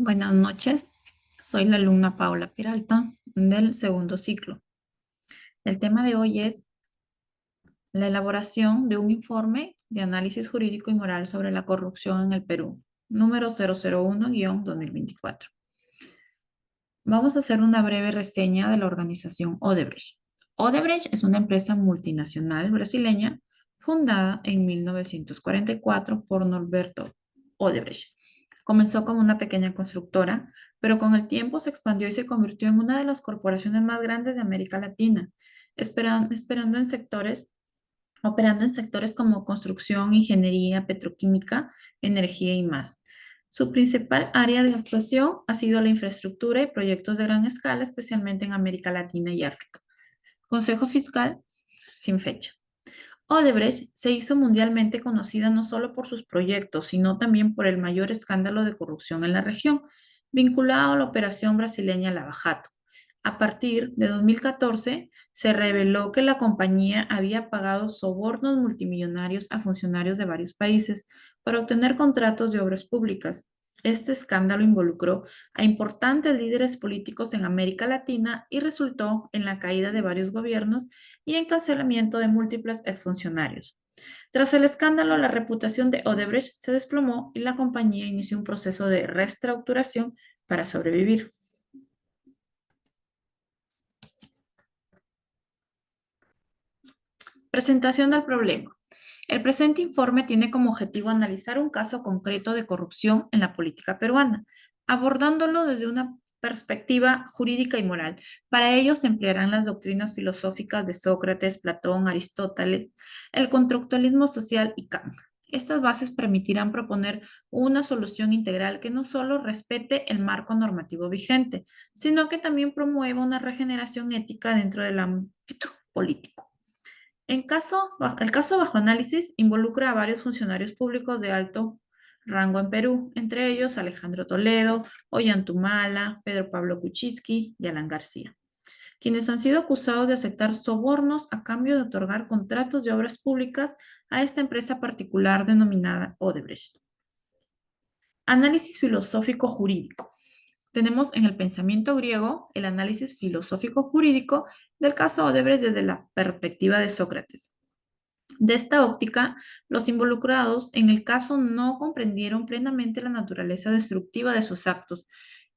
Buenas noches, soy la alumna Paula Peralta del segundo ciclo. El tema de hoy es la elaboración de un informe de análisis jurídico y moral sobre la corrupción en el Perú, número 001-2024. Vamos a hacer una breve reseña de la organización Odebrecht. Odebrecht es una empresa multinacional brasileña fundada en 1944 por Norberto Odebrecht. Comenzó como una pequeña constructora, pero con el tiempo se expandió y se convirtió en una de las corporaciones más grandes de América Latina, operando en sectores como construcción, ingeniería, petroquímica, energía y más. Su principal área de actuación ha sido la infraestructura y proyectos de gran escala, especialmente en América Latina y África. Consejo Fiscal sin fecha. Odebrecht se hizo mundialmente conocida no solo por sus proyectos, sino también por el mayor escándalo de corrupción en la región, vinculado a la operación brasileña Lava Jato. A partir de 2014, se reveló que la compañía había pagado sobornos multimillonarios a funcionarios de varios países para obtener contratos de obras públicas. Este escándalo involucró a importantes líderes políticos en América Latina y resultó en la caída de varios gobiernos y encarcelamiento de múltiples exfuncionarios. Tras el escándalo, la reputación de Odebrecht se desplomó y la compañía inició un proceso de reestructuración para sobrevivir. Presentación del problema. El presente informe tiene como objetivo analizar un caso concreto de corrupción en la política peruana, abordándolo desde una perspectiva jurídica y moral. Para ello se emplearán las doctrinas filosóficas de Sócrates, Platón, Aristóteles, el constructivismo social y Kant. Estas bases permitirán proponer una solución integral que no solo respete el marco normativo vigente, sino que también promueva una regeneración ética dentro del ámbito político. El caso bajo análisis involucra a varios funcionarios públicos de alto rango en Perú, entre ellos Alejandro Toledo, Ollantumala, Pedro Pablo Kuczynski y Alan García, quienes han sido acusados de aceptar sobornos a cambio de otorgar contratos de obras públicas a esta empresa particular denominada Odebrecht. Análisis filosófico jurídico. Tenemos en el pensamiento griego el análisis filosófico jurídico del caso Odebrecht desde la perspectiva de Sócrates. De esta óptica, los involucrados en el caso no comprendieron plenamente la naturaleza destructiva de sus actos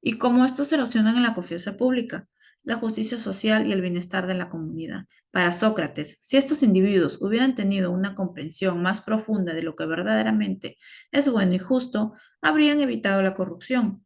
y cómo estos erosionan en la confianza pública, la justicia social y el bienestar de la comunidad. Para Sócrates, si estos individuos hubieran tenido una comprensión más profunda de lo que verdaderamente es bueno y justo, habrían evitado la corrupción.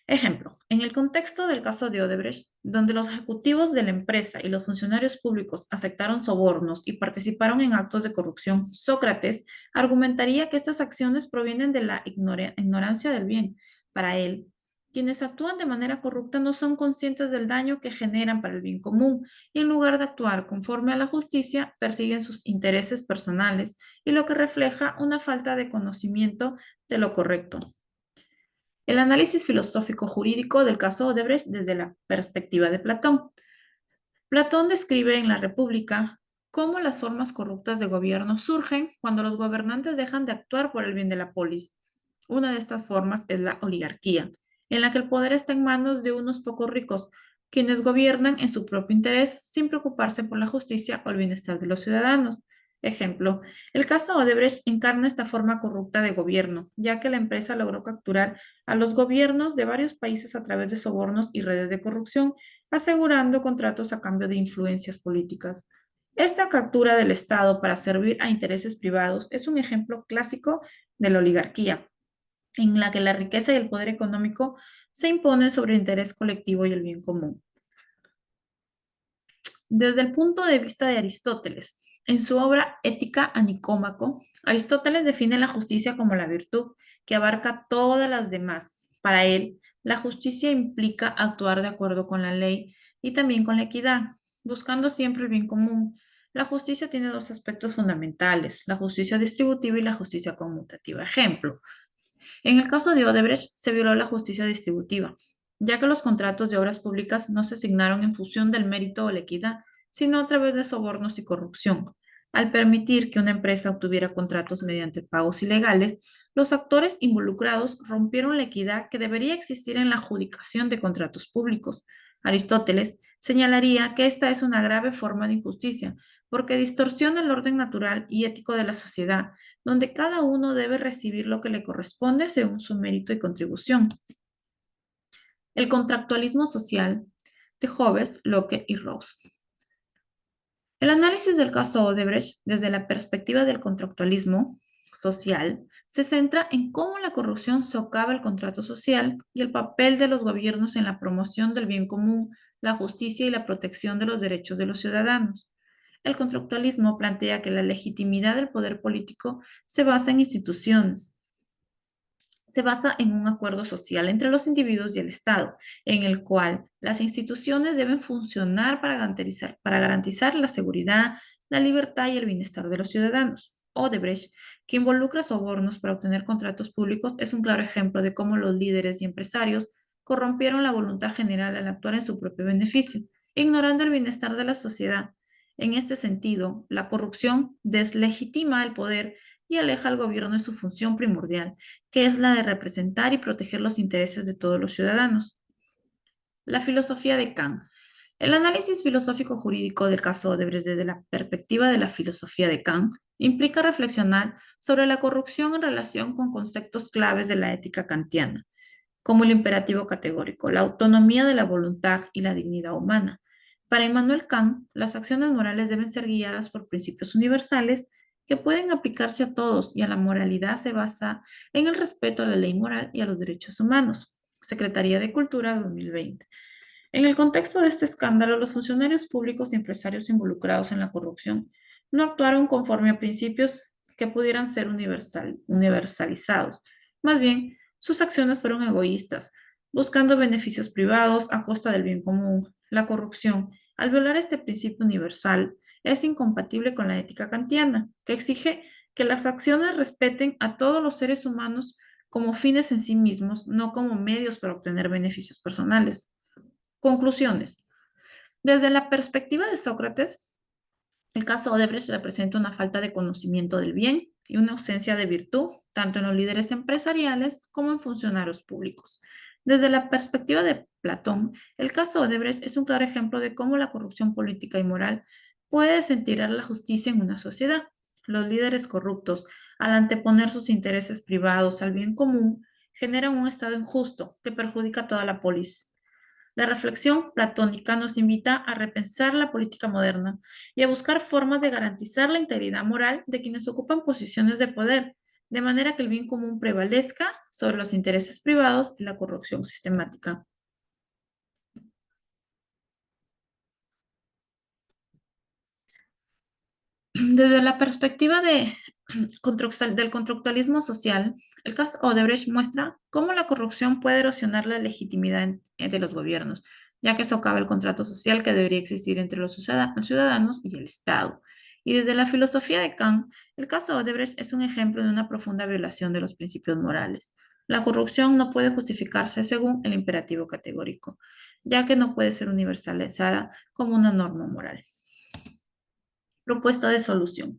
Ejemplo, en el contexto del caso de Odebrecht, donde los ejecutivos de la empresa y los funcionarios públicos aceptaron sobornos y participaron en actos de corrupción, Sócrates argumentaría que estas acciones provienen de la ignorancia del bien. Para él, quienes actúan de manera corrupta no son conscientes del daño que generan para el bien común y en lugar de actuar conforme a la justicia, persiguen sus intereses personales y lo que refleja una falta de conocimiento de lo correcto. El análisis filosófico jurídico del caso Odebrecht desde la perspectiva de Platón. Platón describe en la República cómo las formas corruptas de gobierno surgen cuando los gobernantes dejan de actuar por el bien de la polis. Una de estas formas es la oligarquía, en la que el poder está en manos de unos pocos ricos, quienes gobiernan en su propio interés sin preocuparse por la justicia o el bienestar de los ciudadanos. Ejemplo, el caso Odebrecht encarna esta forma corrupta de gobierno, ya que la empresa logró capturar a los gobiernos de varios países a través de sobornos y redes de corrupción, asegurando contratos a cambio de influencias políticas. Esta captura del Estado para servir a intereses privados es un ejemplo clásico de la oligarquía, en la que la riqueza y el poder económico se imponen sobre el interés colectivo y el bien común. Desde el punto de vista de Aristóteles, en su obra Ética a Nicómaco, Aristóteles define la justicia como la virtud que abarca todas las demás. Para él, la justicia implica actuar de acuerdo con la ley y también con la equidad, buscando siempre el bien común. La justicia tiene dos aspectos fundamentales, la justicia distributiva y la justicia conmutativa. Ejemplo, en el caso de Odebrecht se violó la justicia distributiva, ya que los contratos de obras públicas no se asignaron en función del mérito o la equidad, sino a través de sobornos y corrupción. Al permitir que una empresa obtuviera contratos mediante pagos ilegales, los actores involucrados rompieron la equidad que debería existir en la adjudicación de contratos públicos. Aristóteles señalaría que esta es una grave forma de injusticia, porque distorsiona el orden natural y ético de la sociedad, donde cada uno debe recibir lo que le corresponde según su mérito y contribución. El contractualismo social de Hobbes, Locke y Rawls. El análisis del caso Odebrecht desde la perspectiva del contractualismo social se centra en cómo la corrupción socava el contrato social y el papel de los gobiernos en la promoción del bien común, la justicia y la protección de los derechos de los ciudadanos. El contractualismo plantea que la legitimidad del poder político se basa en instituciones, se basa en un acuerdo social entre los individuos y el Estado, en el cual las instituciones deben funcionar para garantizar la seguridad, la libertad y el bienestar de los ciudadanos. Odebrecht, que involucra sobornos para obtener contratos públicos, es un claro ejemplo de cómo los líderes y empresarios corrompieron la voluntad general al actuar en su propio beneficio, ignorando el bienestar de la sociedad. En este sentido, la corrupción deslegitima el poder y aleja al gobierno de su función primordial, que es la de representar y proteger los intereses de todos los ciudadanos. La filosofía de Kant. El análisis filosófico jurídico del caso Odebrecht desde la perspectiva de la filosofía de Kant implica reflexionar sobre la corrupción en relación con conceptos claves de la ética kantiana, como el imperativo categórico, la autonomía de la voluntad y la dignidad humana. Para Immanuel Kant, las acciones morales deben ser guiadas por principios universales que pueden aplicarse a todos y a la moralidad se basa en el respeto a la ley moral y a los derechos humanos. Secretaría de Cultura 2020. En el contexto de este escándalo, los funcionarios públicos y empresarios involucrados en la corrupción no actuaron conforme a principios que pudieran ser universalizados. Más bien, sus acciones fueron egoístas, buscando beneficios privados a costa del bien común. La corrupción, al violar este principio universal, es incompatible con la ética kantiana, que exige que las acciones respeten a todos los seres humanos como fines en sí mismos, no como medios para obtener beneficios personales. Conclusiones. Desde la perspectiva de Sócrates, el caso Odebrecht representa una falta de conocimiento del bien y una ausencia de virtud, tanto en los líderes empresariales como en funcionarios públicos. Desde la perspectiva de Platón, el caso Odebrecht es un claro ejemplo de cómo la corrupción política y moral puede desenterrar la justicia en una sociedad. Los líderes corruptos, al anteponer sus intereses privados al bien común, generan un estado injusto que perjudica a toda la polis. La reflexión platónica nos invita a repensar la política moderna y a buscar formas de garantizar la integridad moral de quienes ocupan posiciones de poder, de manera que el bien común prevalezca sobre los intereses privados y la corrupción sistemática. Desde la perspectiva del contractualismo social, el caso Odebrecht muestra cómo la corrupción puede erosionar la legitimidad de los gobiernos, ya que socava el contrato social que debería existir entre los ciudadanos y el Estado. Y desde la filosofía de Kant, el caso Odebrecht es un ejemplo de una profunda violación de los principios morales. La corrupción no puede justificarse según el imperativo categórico, ya que no puede ser universalizada como una norma moral. Propuesta de solución.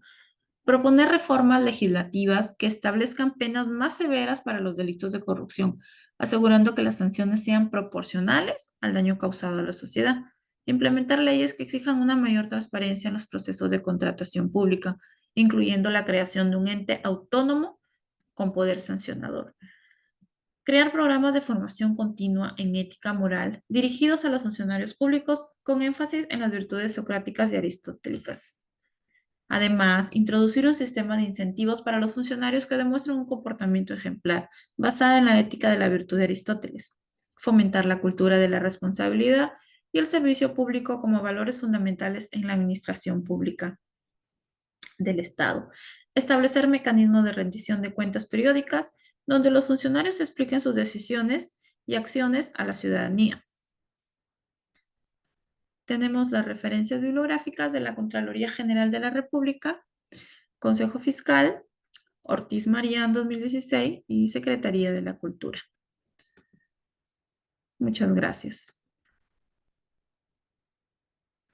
Proponer reformas legislativas que establezcan penas más severas para los delitos de corrupción, asegurando que las sanciones sean proporcionales al daño causado a la sociedad. Implementar leyes que exijan una mayor transparencia en los procesos de contratación pública, incluyendo la creación de un ente autónomo con poder sancionador. Crear programas de formación continua en ética moral dirigidos a los funcionarios públicos con énfasis en las virtudes socráticas y aristotélicas. Además, introducir un sistema de incentivos para los funcionarios que demuestren un comportamiento ejemplar, basada en la ética de la virtud de Aristóteles. Fomentar la cultura de la responsabilidad y el servicio público como valores fundamentales en la administración pública del Estado. Establecer mecanismos de rendición de cuentas periódicas donde los funcionarios expliquen sus decisiones y acciones a la ciudadanía. Tenemos las referencias bibliográficas de la Contraloría General de la República, Consejo Fiscal, Ortiz Marián 2016 y Secretaría de la Cultura. Muchas gracias.